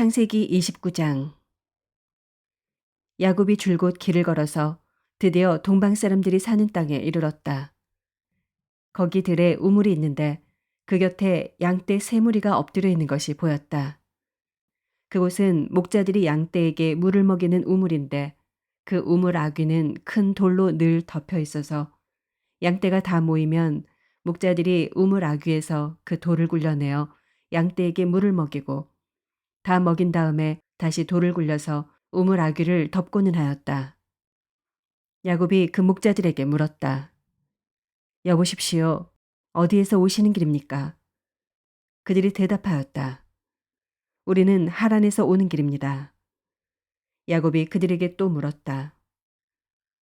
창세기 29장. 야곱이 줄곧 길을 걸어서 드디어 동방 사람들이 사는 땅에 이르렀다. 거기 들에 우물이 있는데 그 곁에 양떼 세 무리가 엎드려 있는 것이 보였다. 그곳은 목자들이 양떼에게 물을 먹이는 우물인데 그 우물 아귀는 큰 돌로 늘 덮여 있어서 양떼가 다 모이면 목자들이 우물 아귀에서 그 돌을 굴려내어 양떼에게 물을 먹이고 다 먹인 다음에 다시 돌을 굴려서 우물 아귀를 덮고는 하였다. 야곱이 그 목자들에게 물었다. 여보십시오. 어디에서 오시는 길입니까? 그들이 대답하였다. 우리는 하란에서 오는 길입니다. 야곱이 그들에게 또 물었다.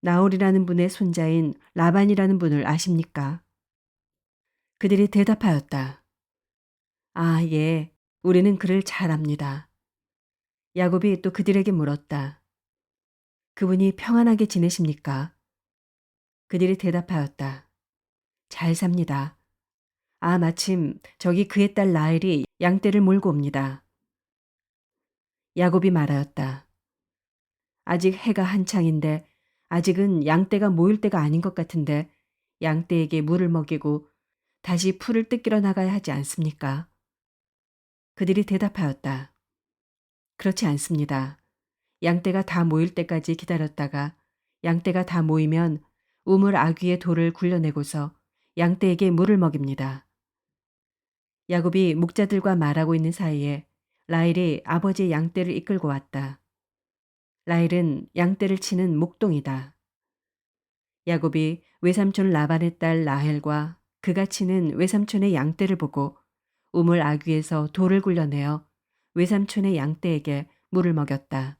나홀이라는 분의 손자인 라반이라는 분을 아십니까? 그들이 대답하였다. 아, 예. 우리는 그를 잘 압니다. 야곱이 또 그들에게 물었다. 그분이 평안하게 지내십니까? 그들이 대답하였다. 잘 삽니다. 아, 마침 저기 그의 딸 라헬이 양떼를 몰고 옵니다. 야곱이 말하였다. 아직 해가 한창인데 아직은 양떼가 모일 때가 아닌 것 같은데 양떼에게 물을 먹이고 다시 풀을 뜯기러 나가야 하지 않습니까? 그들이 대답하였다. 그렇지 않습니다. 양떼가 다 모일 때까지 기다렸다가 양떼가 다 모이면 우물 아귀의 돌을 굴려내고서 양떼에게 물을 먹입니다. 야곱이 목자들과 말하고 있는 사이에 라헬이 아버지의 양떼를 이끌고 왔다. 라헬은 양떼를 치는 목동이다. 야곱이 외삼촌 라반의 딸 라헬과 그가 치는 외삼촌의 양떼를 보고 우물 아귀에서 돌을 굴려내어 외삼촌의 양떼에게 물을 먹였다.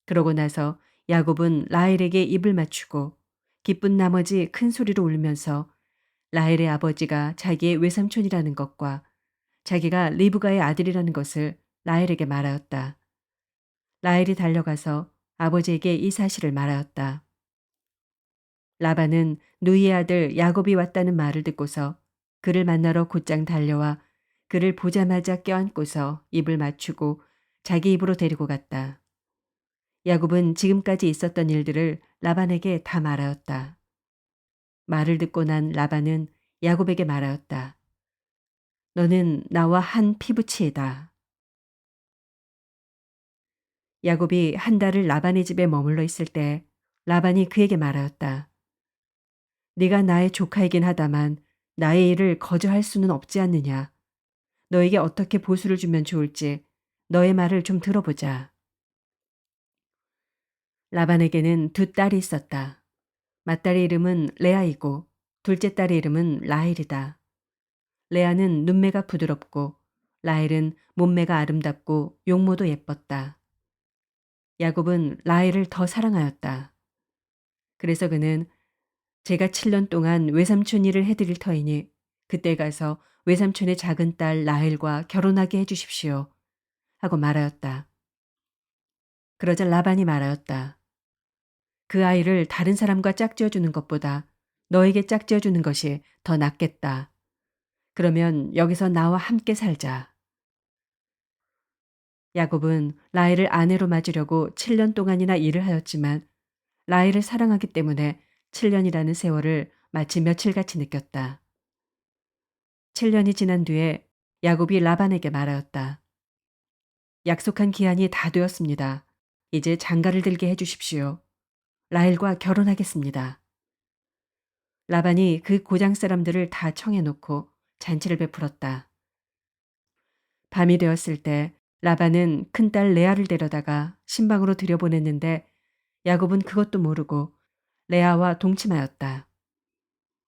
그러고 나서 야곱은 라헬에게 입을 맞추고 기쁜 나머지 큰 소리로 울면서 라헬의 아버지가 자기의 외삼촌이라는 것과 자기가 리브가의 아들이라는 것을 라헬에게 말하였다. 라헬이 달려가서 아버지에게 이 사실을 말하였다. 라반은 누이의 아들 야곱이 왔다는 말을 듣고서 그를 만나러 곧장 달려와 그를 보자마자 껴안고서 입을 맞추고 자기 입으로 데리고 갔다. 야곱은 지금까지 있었던 일들을 라반에게 다 말하였다. 말을 듣고 난 라반은 야곱에게 말하였다. 너는 나와 한 피부치이다. 야곱이 한 달을 라반의 집에 머물러 있을 때 라반이 그에게 말하였다. 네가 나의 조카이긴 하다만 나의 일을 거저할 수는 없지 않느냐. 너에게 어떻게 보수를 주면 좋을지 너의 말을 좀 들어보자. 라반에게는 두 딸이 있었다. 맏딸의 이름은 레아이고 둘째 딸의 이름은 라헬이다. 레아는 눈매가 부드럽고 라헬은 몸매가 아름답고 용모도 예뻤다. 야곱은 라헬을 더 사랑하였다. 그래서 그는 제가 7년 동안 외삼촌 일을 해드릴 터이니 그때 가서 외삼촌의 작은 딸 라헬과 결혼하게 해주십시오. 하고 말하였다. 그러자 라반이 말하였다. 그 아이를 다른 사람과 짝지어주는 것보다 너에게 짝지어주는 것이 더 낫겠다. 그러면 여기서 나와 함께 살자. 야곱은 라헬을 아내로 맞으려고 7년 동안이나 일을 하였지만 라헬을 사랑하기 때문에 7년이라는 세월을 마치 며칠같이 느꼈다. 7년이 지난 뒤에 야곱이 라반에게 말하였다. 약속한 기한이 다 되었습니다. 이제 장가를 들게 해주십시오. 라헬과 결혼하겠습니다. 라반이 그 고장 사람들을 다 청해놓고 잔치를 베풀었다. 밤이 되었을 때 라반은 큰딸 레아를 데려다가 신방으로 들여보냈는데 야곱은 그것도 모르고 레아와 동침하였다.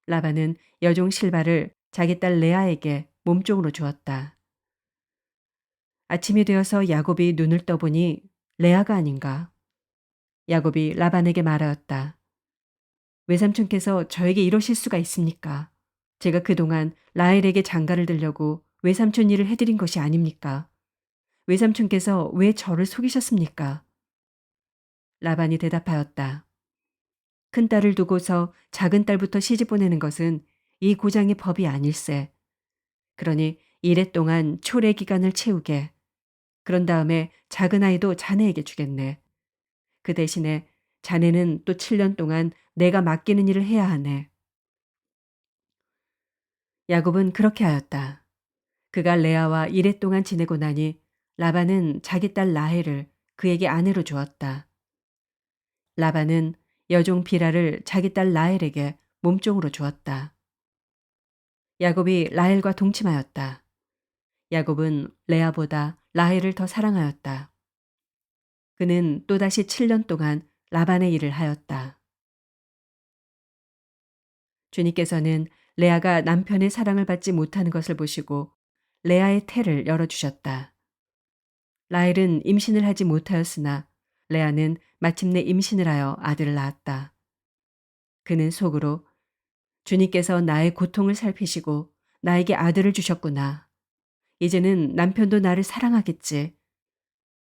라반은 여종 실바를 자기 딸 레아에게 몸종으로 주었다. 아침이 되어서 야곱이 눈을 떠보니 레아가 아닌가. 야곱이 라반에게 말하였다. 외삼촌께서 저에게 이러실 수가 있습니까? 제가 그동안 라헬에게 장가를 들려고 외삼촌 일을 해드린 것이 아닙니까? 외삼촌께서 왜 저를 속이셨습니까? 라반이 대답하였다. 큰딸을 두고서 작은 딸부터 시집 보내는 것은 이 고장의 법이 아닐세. 그러니 이래 동안 초래 기간을 채우게 그런 다음에 작은 아이도 자네에게 주겠네. 그 대신에 자네는 또 7년 동안 내가 맡기는 일을 해야 하네. 야곱은 그렇게 하였다. 그가 레아와 이랫동안 지내고 나니 라반은 자기 딸 라헬을 그에게 아내로 주었다. 라반은 여종 비라를 자기 딸 라헬에게 몸종으로 주었다. 야곱이 라헬과 동침하였다. 야곱은 레아보다 라헬을 더 사랑하였다. 그는 또다시 7년 동안 라반의 일을 하였다. 주님께서는 레아가 남편의 사랑을 받지 못하는 것을 보시고 레아의 태를 열어주셨다. 라헬은 임신을 하지 못하였으나 레아는 마침내 임신을 하여 아들을 낳았다. 그는 속으로 주님께서 나의 고통을 살피시고 나에게 아들을 주셨구나. 이제는 남편도 나를 사랑하겠지.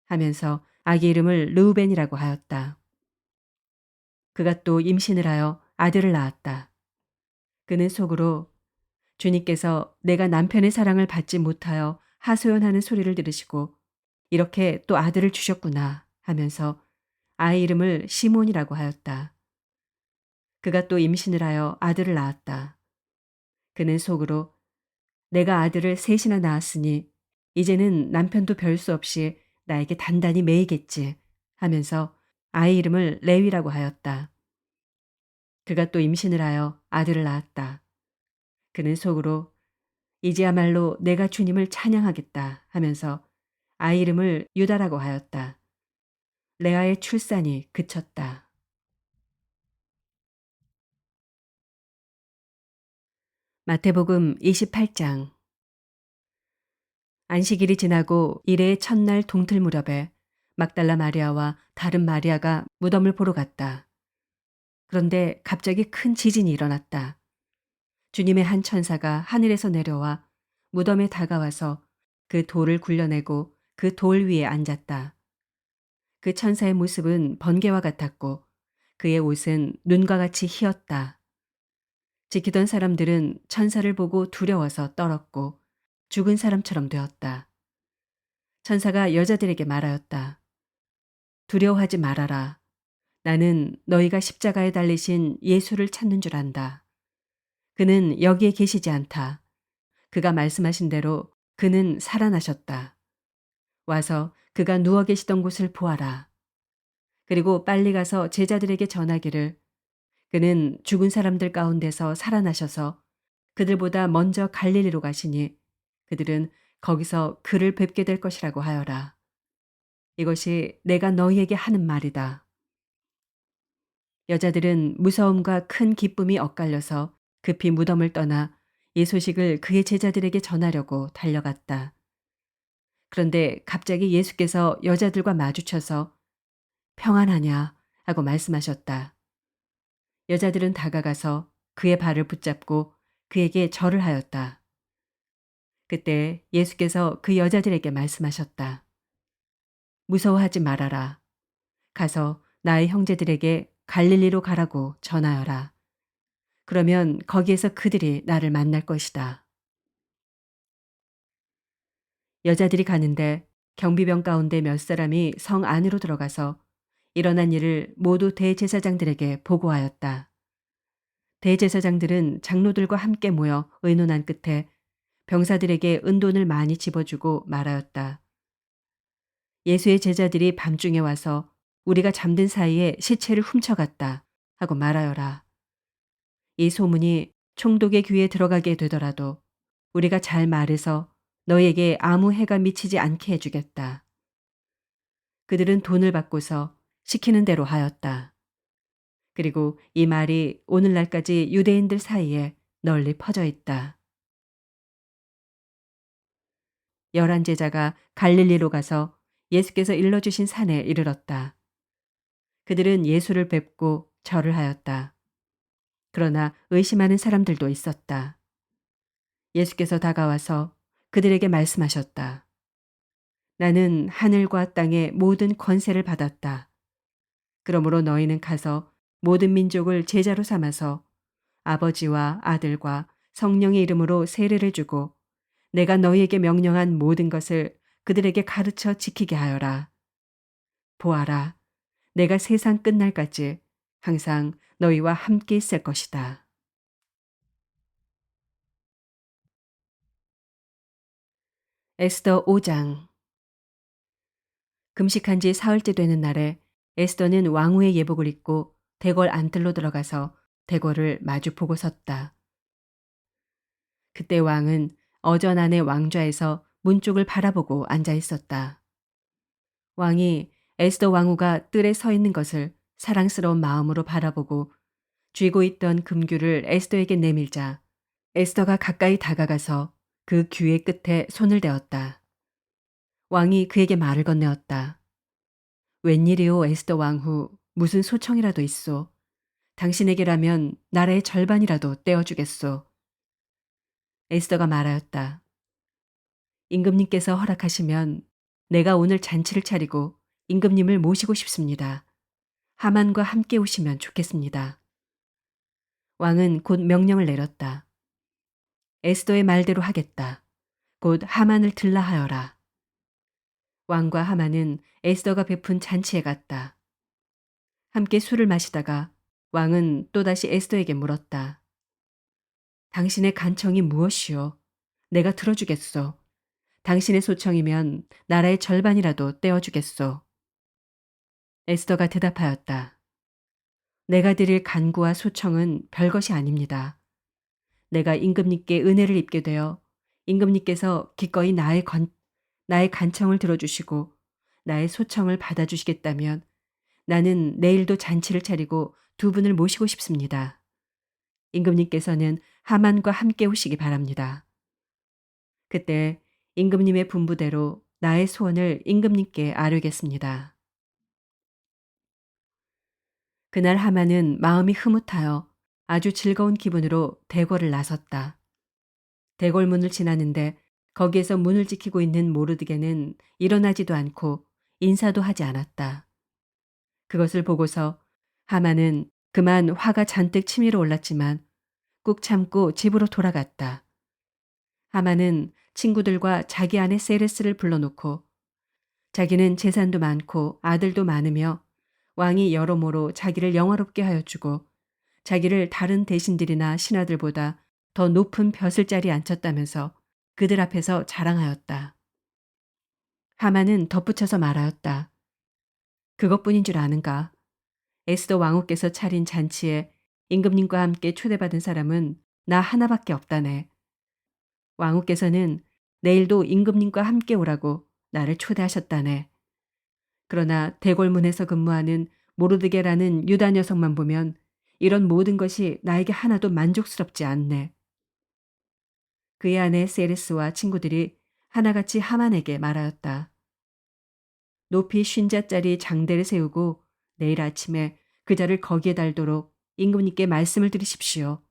하면서 아기 이름을 르우벤이라고 하였다. 그가 또 임신을 하여 아들을 낳았다. 그는 속으로 주님께서 내가 남편의 사랑을 받지 못하여 하소연하는 소리를 들으시고 이렇게 또 아들을 주셨구나 하면서 아이 이름을 시몬이라고 하였다. 그가 또 임신을 하여 아들을 낳았다. 그는 속으로 내가 아들을 셋이나 낳았으니 이제는 남편도 별 수 없이 나에게 단단히 매이겠지 하면서 아이 이름을 레위라고 하였다. 그가 또 임신을 하여 아들을 낳았다. 그는 속으로 이제야말로 내가 주님을 찬양하겠다 하면서 아이 이름을 유다라고 하였다. 레아의 출산이 그쳤다. 마태복음 28장. 안식일이 지나고 일의 첫날 동틀 무렵에 막달라 마리아와 다른 마리아가 무덤을 보러 갔다. 그런데 갑자기 큰 지진이 일어났다. 주님의 한 천사가 하늘에서 내려와 무덤에 다가와서 그 돌을 굴려내고 그 돌 위에 앉았다. 그 천사의 모습은 번개와 같았고 그의 옷은 눈과 같이 희었다. 지키던 사람들은 천사를 보고 두려워서 떨었고 죽은 사람처럼 되었다. 천사가 여자들에게 말하였다. 두려워하지 말아라. 나는 너희가 십자가에 달리신 예수를 찾는 줄 안다. 그는 여기에 계시지 않다. 그가 말씀하신 대로 그는 살아나셨다. 와서 그가 누워 계시던 곳을 보아라. 그리고 빨리 가서 제자들에게 전하기를 그는 죽은 사람들 가운데서 살아나셔서 그들보다 먼저 갈릴리로 가시니 그들은 거기서 그를 뵙게 될 것이라고 하여라. 이것이 내가 너희에게 하는 말이다. 여자들은 무서움과 큰 기쁨이 엇갈려서 급히 무덤을 떠나 이 소식을 그의 제자들에게 전하려고 달려갔다. 그런데 갑자기 예수께서 여자들과 마주쳐서 평안하냐 하고 말씀하셨다. 여자들은 다가가서 그의 발을 붙잡고 그에게 절을 하였다. 그때 예수께서 그 여자들에게 말씀하셨다. 무서워하지 말아라. 가서 나의 형제들에게 갈릴리로 가라고 전하여라. 그러면 거기에서 그들이 나를 만날 것이다. 여자들이 가는데 경비병 가운데 몇 사람이 성 안으로 들어가서 일어난 일을 모두 대제사장들에게 보고하였다. 대제사장들은 장로들과 함께 모여 의논한 끝에 병사들에게 은돈을 많이 집어주고 말하였다. 예수의 제자들이 밤중에 와서 우리가 잠든 사이에 시체를 훔쳐갔다 하고 말하여라. 이 소문이 총독의 귀에 들어가게 되더라도 우리가 잘 말해서 너에게 아무 해가 미치지 않게 해주겠다. 그들은 돈을 받고서 시키는 대로 하였다. 그리고 이 말이 오늘날까지 유대인들 사이에 널리 퍼져 있다. 11 제자가 갈릴리로 가서 예수께서 일러주신 산에 이르렀다. 그들은 예수를 뵙고 절을 하였다. 그러나 의심하는 사람들도 있었다. 예수께서 다가와서 그들에게 말씀하셨다. 나는 하늘과 땅의 모든 권세를 받았다. 그러므로 너희는 가서 모든 민족을 제자로 삼아서 아버지와 아들과 성령의 이름으로 세례를 주고 내가 너희에게 명령한 모든 것을 그들에게 가르쳐 지키게 하여라. 보아라, 내가 세상 끝날까지 항상 너희와 함께 있을 것이다. 에스더 5장. 금식한 지 사흘째 되는 날에 에스더는 왕후의 예복을 입고 대궐 안뜰로 들어가서 대궐을 마주 보고 섰다. 그때 왕은 어전 안의 왕좌에서 문 쪽을 바라보고 앉아 있었다. 왕이 에스더 왕후가 뜰에 서 있는 것을 사랑스러운 마음으로 바라보고 쥐고 있던 금규를 에스더에게 내밀자 에스더가 가까이 다가가서 그 규의 끝에 손을 대었다. 왕이 그에게 말을 건네었다. 웬일이오 에스더 왕후, 무슨 소청이라도 있소. 당신에게라면 나라의 절반이라도 떼어주겠소. 에스더가 말하였다. 임금님께서 허락하시면 내가 오늘 잔치를 차리고 임금님을 모시고 싶습니다. 하만과 함께 오시면 좋겠습니다. 왕은 곧 명령을 내렸다. 에스더의 말대로 하겠다. 곧 하만을 들라 하여라. 왕과 하만은 에스더가 베푼 잔치에 갔다. 함께 술을 마시다가 왕은 또다시 에스더에게 물었다. 당신의 간청이 무엇이오? 내가 들어주겠소. 당신의 소청이면 나라의 절반이라도 떼어주겠소. 에스더가 대답하였다. 내가 드릴 간구와 소청은 별것이 아닙니다. 내가 임금님께 은혜를 입게 되어 임금님께서 기꺼이 나의 간청을 들어주시고 나의 소청을 받아주시겠다면 나는 내일도 잔치를 차리고 두 분을 모시고 싶습니다. 임금님께서는 하만과 함께 오시기 바랍니다. 그때 임금님의 분부대로 나의 소원을 임금님께 아뢰겠습니다. 그날 하만은 마음이 흐뭇하여 아주 즐거운 기분으로 대궐을 나섰다. 대궐문을 지나는데 거기에서 문을 지키고 있는 모르드게는 일어나지도 않고 인사도 하지 않았다. 그것을 보고서 하만은 그만 화가 잔뜩 치밀어 올랐지만 꾹 참고 집으로 돌아갔다. 하만은 친구들과 자기 아내 세레스를 불러놓고 자기는 재산도 많고 아들도 많으며 왕이 여러모로 자기를 영화롭게 하여 주고 자기를 다른 대신들이나 신하들보다 더 높은 벼슬자리에 앉혔다면서 그들 앞에서 자랑하였다. 하만은 덧붙여서 말하였다. 그것뿐인 줄 아는가? 에스더 왕후께서 차린 잔치에 임금님과 함께 초대받은 사람은 나 하나밖에 없다네. 왕후께서는 내일도 임금님과 함께 오라고 나를 초대하셨다네. 그러나 대궐문에서 근무하는 모르드게라는 유다 녀석만 보면 이런 모든 것이 나에게 하나도 만족스럽지 않네. 그의 아내 세레스와 친구들이 하나같이 하만에게 말하였다. 높이 50자짜리 장대를 세우고 내일 아침에 그 자를 거기에 달도록 임금님께 말씀을 드리십시오.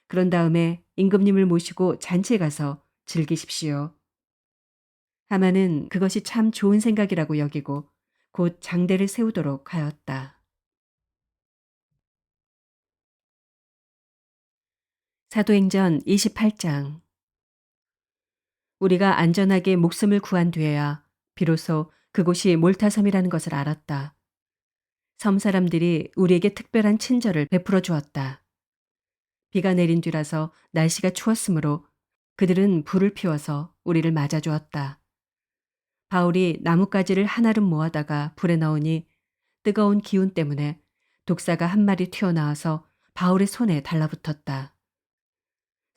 그런 다음에 임금님을 모시고 잔치에 가서 즐기십시오. 하만은 그것이 참 좋은 생각이라고 여기고 곧 장대를 세우도록 하였다. 사도행전 28장. 우리가 안전하게 목숨을 구한 뒤에야 비로소 그곳이 몰타섬이라는 것을 알았다. 섬 사람들이 우리에게 특별한 친절을 베풀어 주었다. 비가 내린 뒤라서 날씨가 추웠으므로 그들은 불을 피워서 우리를 맞아주었다. 바울이 나뭇가지를 한아름 모아다가 불에 넣으니 뜨거운 기운 때문에 독사가 한 마리 튀어나와서 바울의 손에 달라붙었다.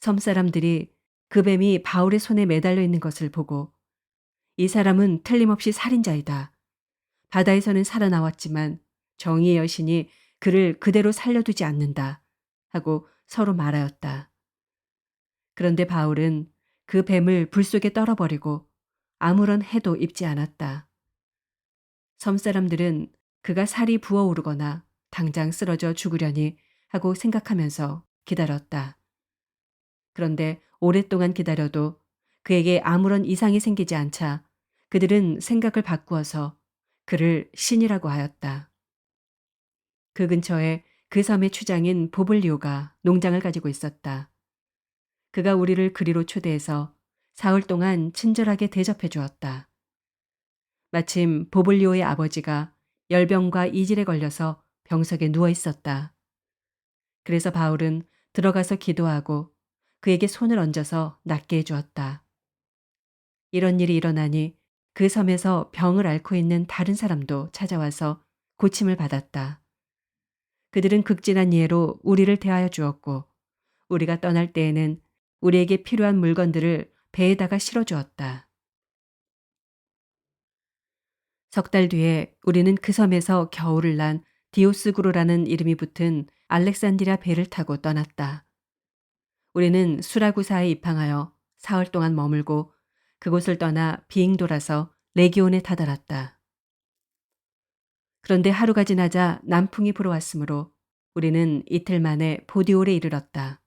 섬 사람들이 그 뱀이 바울의 손에 매달려 있는 것을 보고 이 사람은 틀림없이 살인자이다. 바다에서는 살아나왔지만 정의의 여신이 그를 그대로 살려두지 않는다. 하고 서로 말하였다. 그런데 바울은 그 뱀을 불 속에 떨어버리고 아무런 해도 입지 않았다. 섬 사람들은 그가 살이 부어오르거나 당장 쓰러져 죽으려니 하고 생각하면서 기다렸다. 그런데 오랫동안 기다려도 그에게 아무런 이상이 생기지 않자 그들은 생각을 바꾸어서 그를 신이라고 하였다. 그 근처에 그 섬의 추장인 보블리오가 농장을 가지고 있었다. 그가 우리를 그리로 초대해서 사흘 동안 친절하게 대접해 주었다. 마침 보블리오의 아버지가 열병과 이질에 걸려서 병석에 누워 있었다. 그래서 바울은 들어가서 기도하고 그에게 손을 얹어서 낫게 해주었다. 이런 일이 일어나니 그 섬에서 병을 앓고 있는 다른 사람도 찾아와서 고침을 받았다. 그들은 극진한 이해로 우리를 대하여 주었고 우리가 떠날 때에는 우리에게 필요한 물건들을 배에다가 실어주었다. 석 달 뒤에 우리는 그 섬에서 겨울을 난 디오스구로라는 이름이 붙은 알렉산드리아 배를 타고 떠났다. 우리는 수라구사에 입항하여 사흘 동안 머물고 그곳을 떠나 비행 돌아서 레기온에 다다랐다. 그런데 하루가 지나자 남풍이 불어왔으므로 우리는 이틀 만에 보디올에 이르렀다.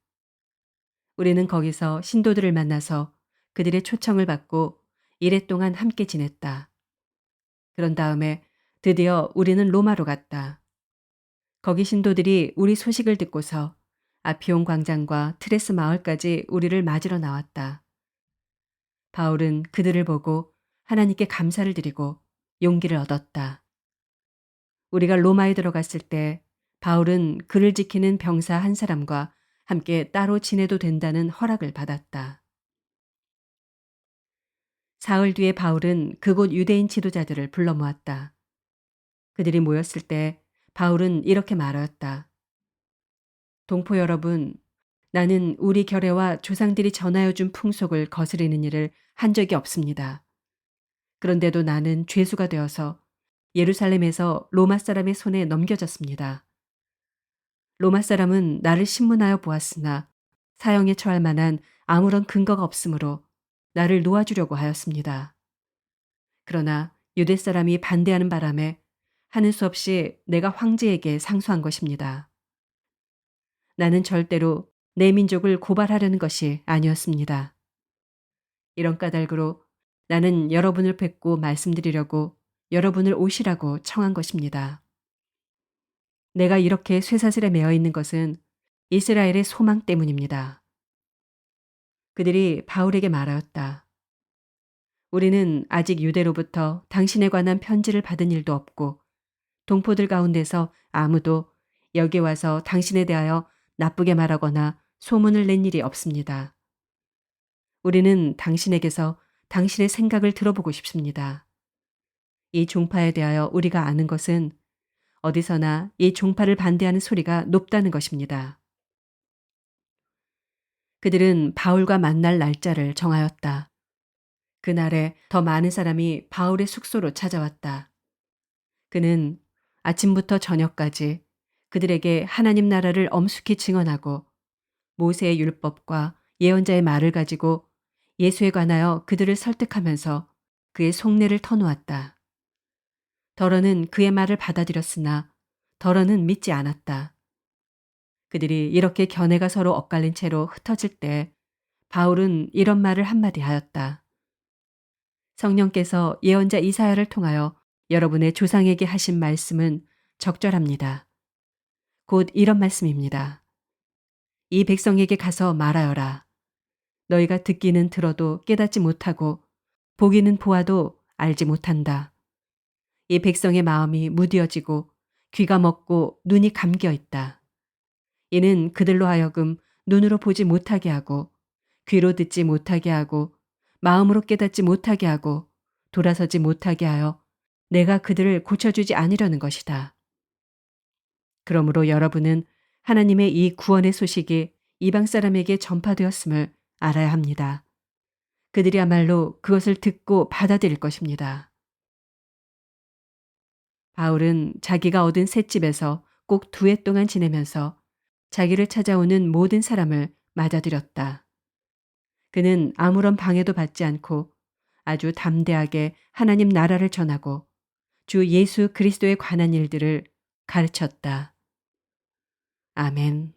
우리는 거기서 신도들을 만나서 그들의 초청을 받고 이래 동안 함께 지냈다. 그런 다음에 드디어 우리는 로마로 갔다. 거기 신도들이 우리 소식을 듣고서 아피온 광장과 트레스 마을까지 우리를 맞으러 나왔다. 바울은 그들을 보고 하나님께 감사를 드리고 용기를 얻었다. 우리가 로마에 들어갔을 때 바울은 그를 지키는 병사 한 사람과 함께 따로 지내도 된다는 허락을 받았다. 사흘 뒤에 바울은 그곳 유대인 지도자들을 불러 모았다. 그들이 모였을 때 바울은 이렇게 말하였다. 동포 여러분, 나는 우리 결례와 조상들이 전하여 준 풍속을 거스르는 일을 한 적이 없습니다. 그런데도 나는 죄수가 되어서 예루살렘에서 로마 사람의 손에 넘겨졌습니다. 로마 사람은 나를 신문하여 보았으나 사형에 처할 만한 아무런 근거가 없으므로 나를 놓아주려고 하였습니다. 그러나 유대 사람이 반대하는 바람에 하는 수 없이 내가 황제에게 상소한 것입니다. 나는 절대로 내 민족을 고발하려는 것이 아니었습니다. 이런 까닭으로 나는 여러분을 뵙고 말씀드리려고 여러분을 오시라고 청한 것입니다. 내가 이렇게 쇠사슬에 매어 있는 것은 이스라엘의 소망 때문입니다. 그들이 바울에게 말하였다. 우리는 아직 유대로부터 당신에 관한 편지를 받은 일도 없고 동포들 가운데서 아무도 여기 와서 당신에 대하여 나쁘게 말하거나 소문을 낸 일이 없습니다. 우리는 당신에게서 당신의 생각을 들어보고 싶습니다. 이 종파에 대하여 우리가 아는 것은 어디서나 이 종파를 반대하는 소리가 높다는 것입니다. 그들은 바울과 만날 날짜를 정하였다. 그날에 더 많은 사람이 바울의 숙소로 찾아왔다. 그는 아침부터 저녁까지 그들에게 하나님 나라를 엄숙히 증언하고 모세의 율법과 예언자의 말을 가지고 예수에 관하여 그들을 설득하면서 그의 속내를 터놓았다. 더러는 그의 말을 받아들였으나 더러는 믿지 않았다. 그들이 이렇게 견해가 서로 엇갈린 채로 흩어질 때 바울은 이런 말을 한마디 하였다. 성령께서 예언자 이사야를 통하여 여러분의 조상에게 하신 말씀은 적절합니다. 곧 이런 말씀입니다. 이 백성에게 가서 말하여라. 너희가 듣기는 들어도 깨닫지 못하고 보기는 보아도 알지 못한다. 이 백성의 마음이 무디어지고 귀가 먹고 눈이 감겨 있다. 이는 그들로 하여금 눈으로 보지 못하게 하고 귀로 듣지 못하게 하고 마음으로 깨닫지 못하게 하고 돌아서지 못하게 하여 내가 그들을 고쳐주지 않으려는 것이다. 그러므로 여러분은 하나님의 이 구원의 소식이 이방 사람에게 전파되었음을 알아야 합니다. 그들이야말로 그것을 듣고 받아들일 것입니다. 바울은 자기가 얻은 셋집에서 꼭 2해 동안 지내면서 자기를 찾아오는 모든 사람을 맞아들였다. 그는 아무런 방해도 받지 않고 아주 담대하게 하나님 나라를 전하고 주 예수 그리스도에 관한 일들을 가르쳤다. 아멘.